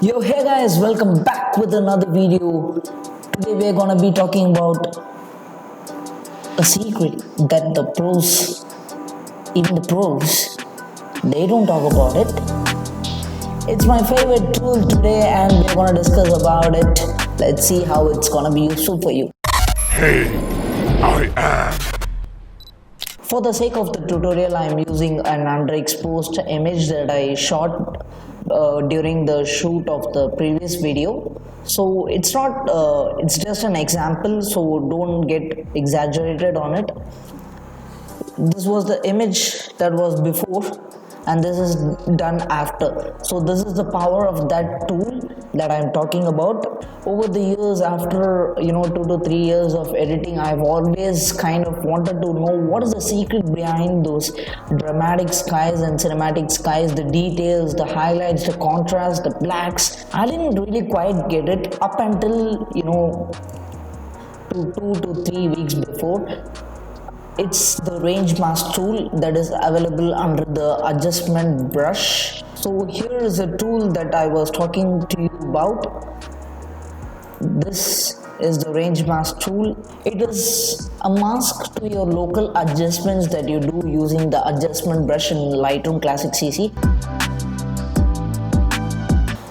Yo, hey guys, welcome back with another video. Today we're gonna be talking about a secret that the pros, even the pros, they don't talk about it. It's my favorite tool today and we're gonna discuss about it. Let's see how it's gonna be useful for you. Hey, I am. For the sake of the tutorial, I'm using an underexposed image that I shot during the shoot of the previous video. So it's not, it's just an example, so don't get exaggerated on it. This was the image that was before and this is done after. So this is the power of that tool that I'm talking about. Over the years, after 2 to 3 years of editing, I've always kind of wanted to know what is the secret behind those dramatic skies and cinematic skies, the details, the highlights, the contrast, the blacks. I didn't really quite get it up until 2 to 3 weeks before. It's the range mask tool that is available under the adjustment brush. So here is a tool that I was talking to you about. This is the range mask tool. It is a mask to your local adjustments that you do using the adjustment brush in Lightroom Classic CC.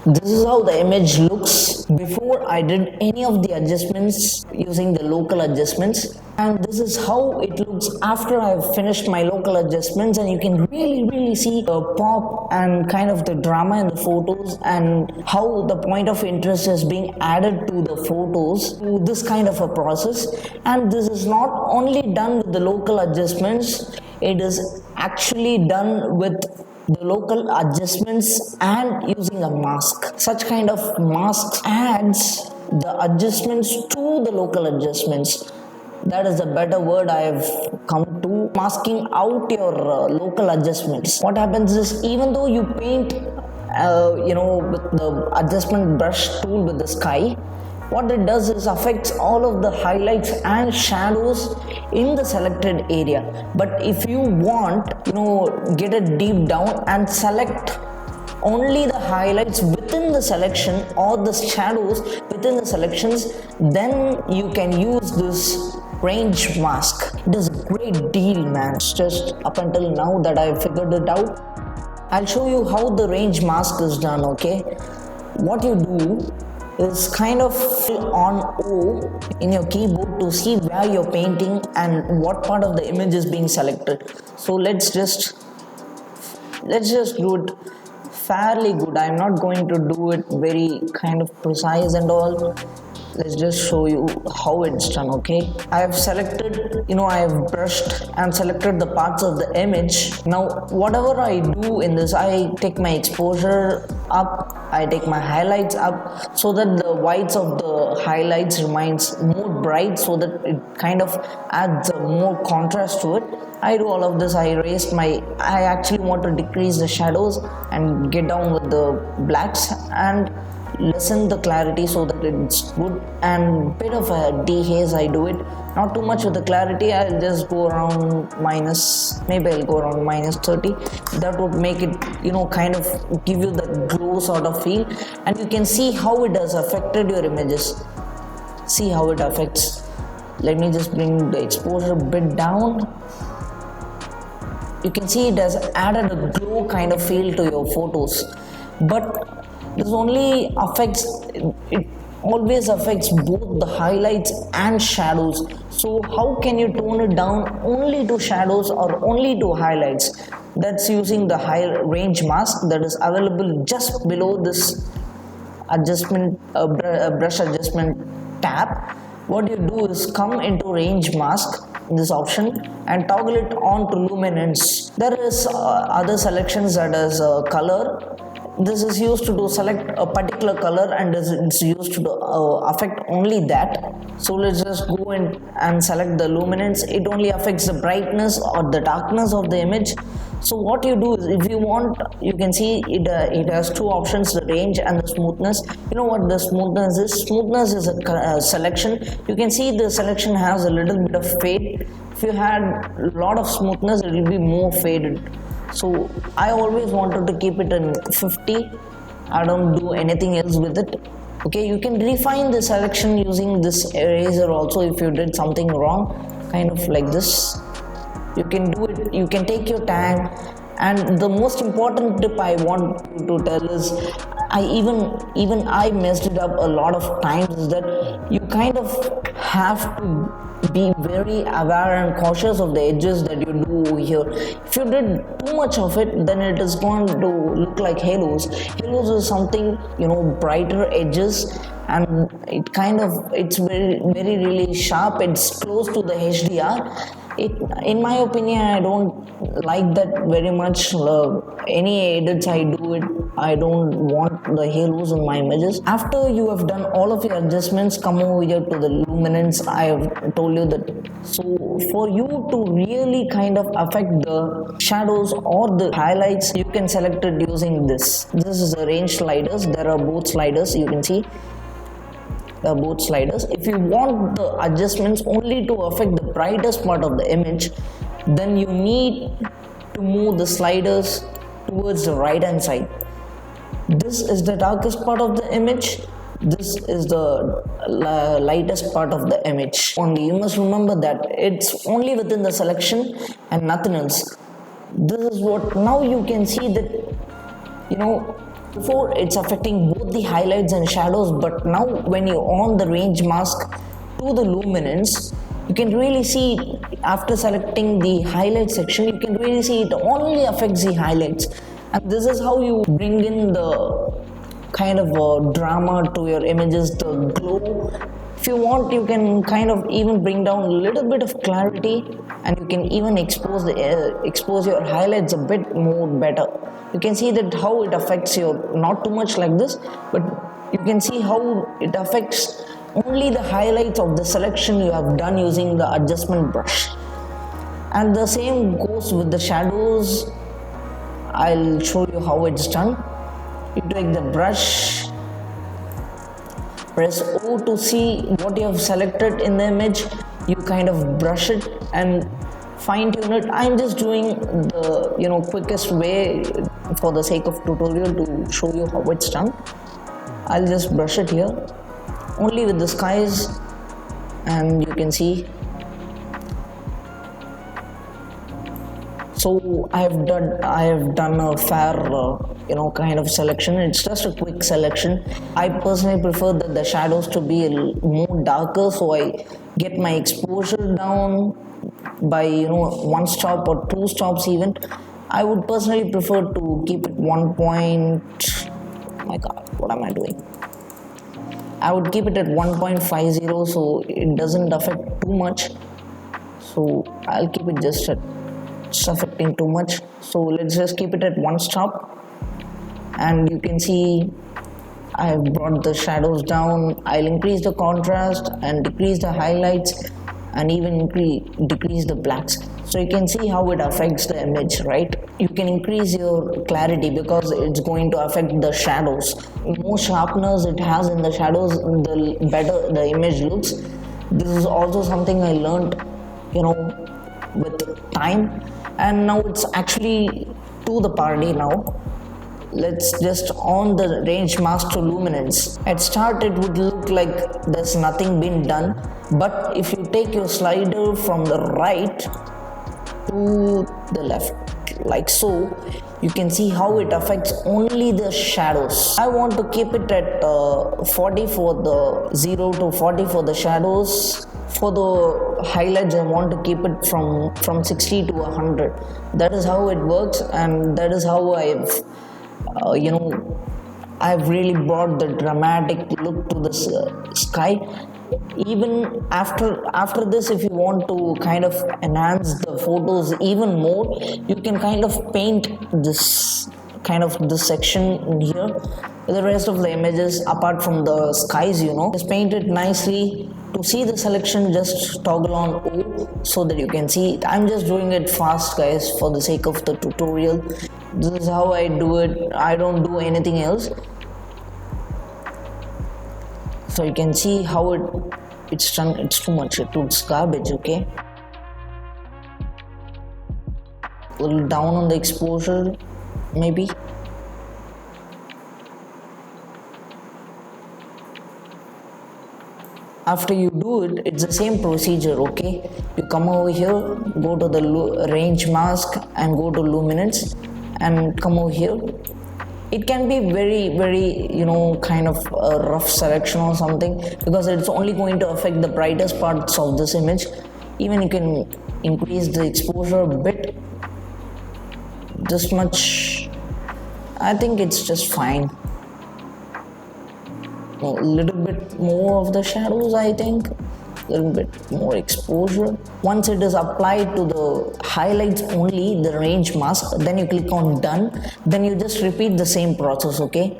This is how the image looks before I did any of the adjustments using the local adjustments, and this is how it looks after I've finished my local adjustments, and you can really see the pop and kind of the drama in the photos and how the point of interest is being added to the photos to this kind of a process. And this is not only done with the local adjustments, it is actually done with the local adjustments and using a mask. Such kind of masks adds the adjustments to the local adjustments. That is a better word I have come to. Masking out your local adjustments. What happens is, even though you paint with the adjustment brush tool with the sky, what it does is affects all of the highlights and shadows in the selected area. But if you want, get it deep down and select only the highlights within the selection or the shadows within the selections, then you can use this range mask. It is a great deal, man. It's just up until now that I figured it out. I'll show you how the range mask is done, okay? What you do is kind of fill on O in your keyboard to see where you're painting and what part of the image is being selected. So let's just do it fairly good. I'm not going to do it very kind of precise and all. Let's just show you how it's done, okay? I have selected, I have brushed and selected the parts of the image. Now, whatever I do in this, I take my exposure up, I take my highlights up so that the whites of the highlights remains more bright, so that it kind of adds more contrast to it. I do all of this. I actually want to decrease the shadows and get down with the blacks and lessen the clarity so that it's good, and bit of a dehaze I do it. Not too much with the clarity. I'll just go around maybe I'll go around -30. That would make it kind of give you the glow sort of feel, and you can see how it has affected your images. See how it affects. Let me just bring the exposure a bit down. You can see it has added a glow kind of feel to your photos, but this only affects, it always affects both the highlights and shadows. So how can you tone it down only to shadows or only to highlights? That's using the high range mask that is available just below this adjustment brush adjustment tab. What you do is come into range mask, this option, and toggle it on to luminance. There is other selections that is color. This is used to select a particular color, and it's used to affect only that. So let's just go in and select the luminance. It only affects the brightness or the darkness of the image. So what you do is, if you want, you can see it has two options, the range and the smoothness. You know what the smoothness is? Smoothness is a selection. You can see the selection has a little bit of fade. If you had a lot of smoothness, it will be more faded. So I always wanted to keep it in 50 I don't do anything else with it. Okay, you can refine the selection using this eraser also if you did something wrong, kind of like this. You can do it, you can take your time. And the most important tip I want to tell is, even I messed it up a lot of times, is that you kind of have to be very aware and cautious of the edges that you do here. If you did too much of it, then it is going to look like halos. Halos is something, brighter edges, and it's very really sharp. It's close to the HDR. In my opinion, I don't like that very much. Any edits I do it, I don't want the halos in my images. After you have done all of your adjustments, come over here to the luminance. I have told you that. So for you to really kind of affect the shadows or the highlights, you can select it using this. This is the range sliders. There are both sliders, you can see. Both sliders. If you want the adjustments only to affect the brightest part of the image, then you need to move the sliders towards the right hand side. This is the darkest part of the image. This is the lightest part of the image. Only you must remember that it's only within the selection and nothing else. This is what now you can see that before it's affecting both the highlights and shadows, but now when you on the range mask to the luminance, you can really see after selecting the highlight section, you can really see it only affects the highlights. And this is how you bring in the kind of drama to your images, the glow. If you want, you can kind of even bring down a little bit of clarity, and you can even expose your highlights a bit more better. You can see that how it affects your, not too much like this, but you can see how it affects only the highlights of the selection you have done using the adjustment brush. And the same goes with the shadows. I'll show you how it's done. You take the brush, press O to see what you have selected in the image. You kind of brush it and fine tune it. I'm just doing the quickest way for the sake of tutorial to show you how it's done. I'll just brush it here only with the skies, and you can see. So I have done a fair kind of selection. It's just a quick selection. I personally prefer that the shadows to be a little more darker, so I get my exposure down by one stop or two stops even. I would personally prefer to keep it 1 point. Oh my god, what am I doing? I would keep it at 1.50 so it doesn't affect too much. So I'll keep it just at affecting too much. So let's just keep it at one stop, and you can see I have brought the shadows down. I'll increase the contrast and decrease the highlights, and even decrease the blacks, so you can see how it affects the image, right? You can increase your clarity because it's going to affect the shadows. The more sharpness it has in the shadows, the better the image looks. This is also something I learned with time, and now it's actually to the party now. Let's just on the range mask to luminance. At start it would look like there's nothing been done, but if you take your slider from the right to the left like so, you can see how it affects only the shadows. I want to keep it at 40 for the 0 to 40 for the shadows. For the highlights, I want to keep it from 60 to 100. That is how it works, and that is how I've really brought the dramatic look to the sky. Even after this, if you want to kind of enhance the photos even more, you can kind of paint this section in here. The rest of the images apart from the skies, just paint it nicely. To see the selection, just toggle on O so that you can see it. I'm just doing it fast, guys, for the sake of the tutorial. This is how I do it. I don't do anything else. So you can see how it's done. It's too much. It looks garbage, okay? A little down on the exposure, maybe. after you do it, it's the same procedure, okay? You come over here, go to the range mask and go to luminance and come over here. It can be very kind of a rough selection or something, because it's only going to affect the brightest parts of this image. Even you can increase the exposure a bit, this much. I think it's just fine. A little bit more of the shadows, I think, a little bit more exposure. Once it is applied to the highlights only, the range mask, then you click on done. Then you just repeat the same process, okay?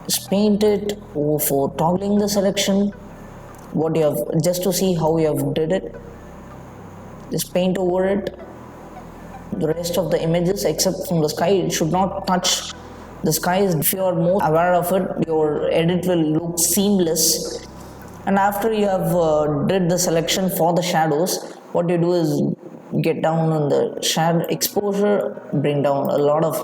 Just paint it for toggling the selection, what you have, just to see how you have did it. Just paint over it. The rest of the images except from the sky, it should not touch the sky. If you are more aware of it, your edit will look seamless. And after you have did the selection for the shadows, what you do is get down on the shadow exposure, bring down a lot of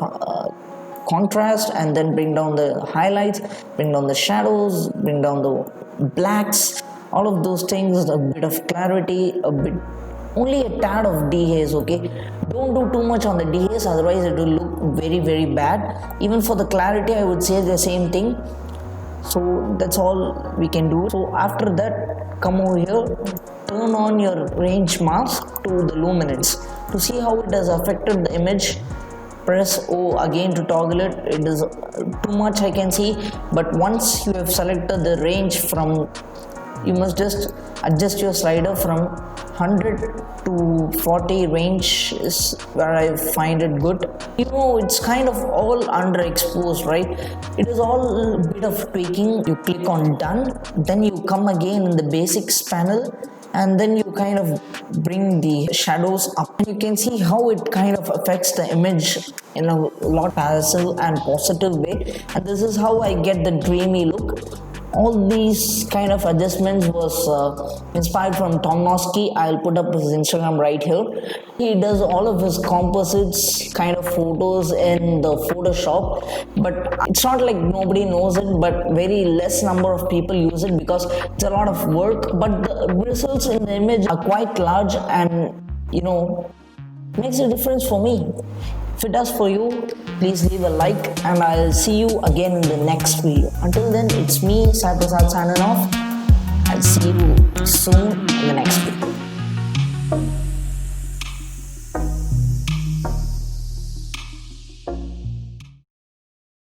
contrast, and then bring down the highlights, bring down the shadows, bring down the blacks, all of those things, a bit of clarity, only a tad of dehaze, okay? Don't do too much on the dehaze, otherwise it will look very bad. Even for the clarity, I would say the same thing. So that's all we can do. So after that, come over here, turn on your range mask to the luminance to see how it has affected the image. Press O again to toggle it. It is too much, I can see, but once you have selected the range from, you must just adjust your slider from 100 to 40 range is where I find it good. It's kind of all underexposed, right? It is all a bit of tweaking. You click on done, then you come again in the basics panel, and then you kind of bring the shadows up. You can see how it kind of affects the image in a lot passive and positive way, and this is how I get the dreamy look. All these kind of adjustments was inspired from Tomnowski. I'll put up his Instagram right here. He does all of his composites kind of photos in the Photoshop, but it's not like nobody knows it, but very less number of people use it because it's a lot of work, but the results in the image are quite large and makes a difference for me. If it does for you, please leave a like, and I'll see you again in the next video. Until then, it's me, Sai Prasad, signing off. I'll see you soon in the next video.